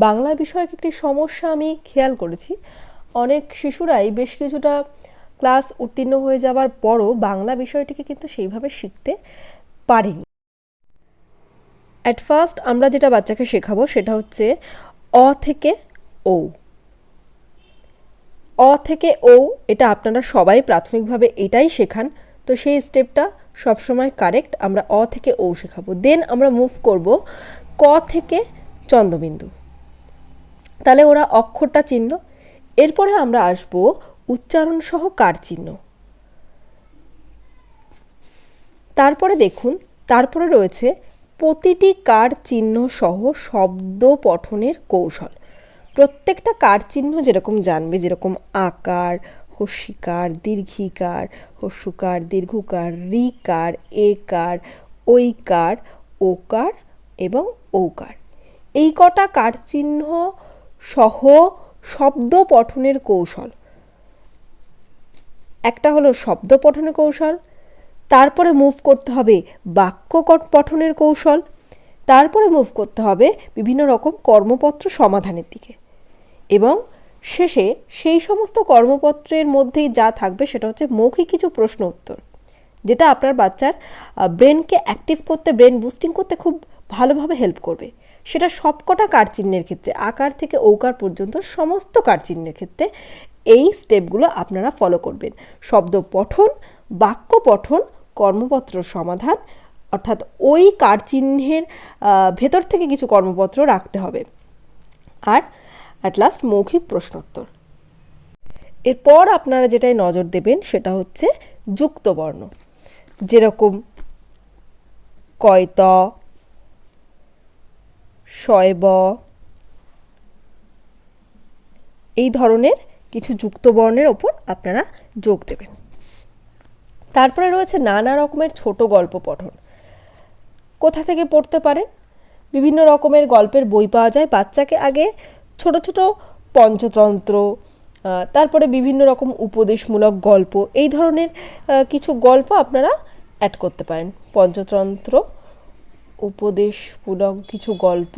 বাংলা বিষয়ক একটি সমস্যা আমি খেয়াল করেছি। অনেক শিশুরাই বেশ কিছুটা ক্লাস উত্তীর্ণ হয়ে যাবার পরও বাংলা বিষয়টিকে কিন্তু সেইভাবে শিখতে পারেনি। অ্যাট ফার্স্ট আমরা যেটা বাচ্চাকে শেখাবো সেটা হচ্ছে অ থেকে ও। অ থেকে ও, এটা আপনারা সবাই প্রাথমিকভাবে এটাই শেখান, তো সেই স্টেপটা সবসময় কারেক্ট। আমরা অ থেকে ও শেখাবো, দেন আমরা মুভ করব ক থেকে চন্দ্রবিন্দু, তাহলে ওরা অক্ষরটা চিনল। এরপরে আমরা আসব উচ্চারণ সহ কার চিহ্ন। তারপরে দেখুন, তারপরে রয়েছে প্রতিটি কার চিহ্ন সহ শব্দ পঠনের কৌশল। প্রত্যেকটা কার চিহ্ন যেরকম জানবে, যেরকম আকার, হস্যিকার, দীর্ঘিকার, হস্যকার, দীর্ঘকার, রিকার, একার, ঐকার, ওকার এবং ঔকার, এই কটা কার চিহ্ন সহ শব্দ পঠনের কৌশল। একটা হলো শব্দ পঠনের কৌশল, তারপরে মুভ করতে হবে বাক্য পঠনের কৌশল, তারপরে মুভ করতে হবে বিভিন্ন রকম কর্মপত্র সমাধানের দিকে, এবং শেষে সেই সমস্ত কর্মপত্রের মধ্যেই যা থাকবে সেটা হচ্ছে মৌখিক কিছু প্রশ্ন উত্তর, যেটা আপনার বাচ্চার ব্রেনকে অ্যাক্টিভ করতে, ব্রেন বুস্টিং করতে খুব ভালোভাবে হেল্প করবে। সেটা সবকটা কার চিহ্নের ক্ষেত্রে, আকার থেকে ঔকার পর্যন্ত সমস্ত কার চিহ্নের ক্ষেত্রে এই স্টেপগুলো আপনারা ফলো করবেন। শব্দ পঠন, বাক্য পঠন, কর্মপত্র সমাধান, অর্থাৎ ওই কার চিহ্নের ভেতর থেকে কিছু কর্মপত্র রাখতে হবে, আর অ্যাট লাস্ট মৌখিক প্রশ্নোত্তর। এরপর আপনারা যেটাই নজর দেবেন সেটা হচ্ছে যুক্তবর্ণ, যেরকম কয়ত, শয়ব, এই ধরনের কিছু যুক্তবর্ণের ওপর আপনারা যোগ দেবেন। তারপরে রয়েছে নানা রকমের ছোট গল্প পঠন। কোথা থেকে পড়তে পারেন? বিভিন্ন রকমের গল্পের বই পাওয়া যায়। বাচ্চাকে আগে ছোট ছোট পঞ্চতন্ত্র, তারপরে বিভিন্ন রকম উপদেশমূলক গল্প, এই ধরনের কিছু গল্প আপনারা অ্যাড করতে পারেন। পঞ্চতন্ত্র, উপদেশমূলক কিছু গল্প,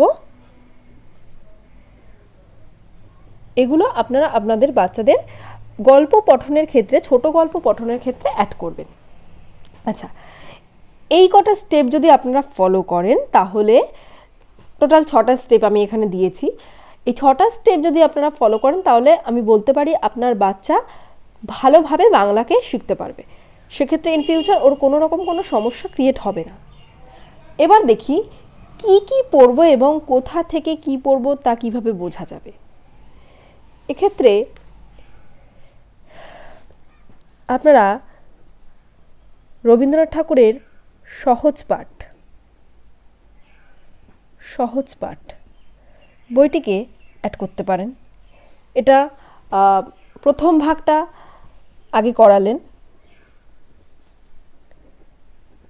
এগুলো আপনারা আপনাদের বাচ্চাদের গল্প পঠনের ক্ষেত্রে, ছোট গল্প পঠনের ক্ষেত্রে অ্যাড করবেন। আচ্ছা, এই কটা স্টেপ যদি আপনারা ফলো করেন তাহলে টোটাল 6টা স্টেপ আমি এখানে দিয়েছি। এই 6টা স্টেপ যদি আপনারা ফলো করেন তাহলে আমি বলতে পারি আপনার বাচ্চা ভালোভাবে বাংলাকে শিখতে পারবে। সেক্ষেত্রে ইন ফিউচার ওর কোনো রকম কোনো সমস্যা ক্রিয়েট হবে না। এবার দেখি কি কি পড়ব এবং কোথা থেকে কি পড়ব তা কিভাবে বোঝা যাবে। এক্ষেত্রে আপনারা রবীন্দ্রনাথ ঠাকুরের সহজ পাঠ বইটিকে অ্যাড করতে পারেন। এটা প্রথম ভাগটা আগে করালেন,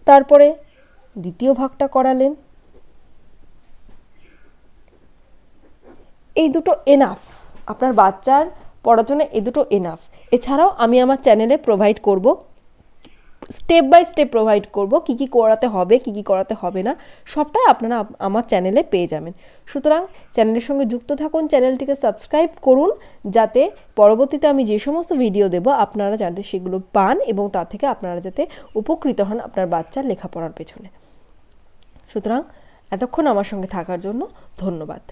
তারপরে দ্বিতীয় ভাগটা করালেন। এই দুটো এনাফ, আপনার বাচ্চার পড়ার জন্য এই দুটো এনাফ। এছাড়াও আমি আমার চ্যানেলে প্রোভাইড করব, স্টেপ বাই স্টেপ প্রোভাইড করব, কী কী করাতে হবে, কী কী করাতে হবে না, সবটাই আপনারা আমার চ্যানেলে পেয়ে যাবেন। সুতরাং চ্যানেলের সঙ্গে যুক্ত থাকুন, চ্যানেলটিকে সাবস্ক্রাইব করুন, যাতে পরবর্তীতে আমি যে সমস্ত ভিডিও দেব আপনারা যাতে সেগুলো পান এবং তা থেকে আপনারা যাতে উপকৃত হন আপনার বাচ্চার লেখাপড়ার পেছনে। সুতরাং এতক্ষণ আমার সঙ্গে থাকার জন্য ধন্যবাদ।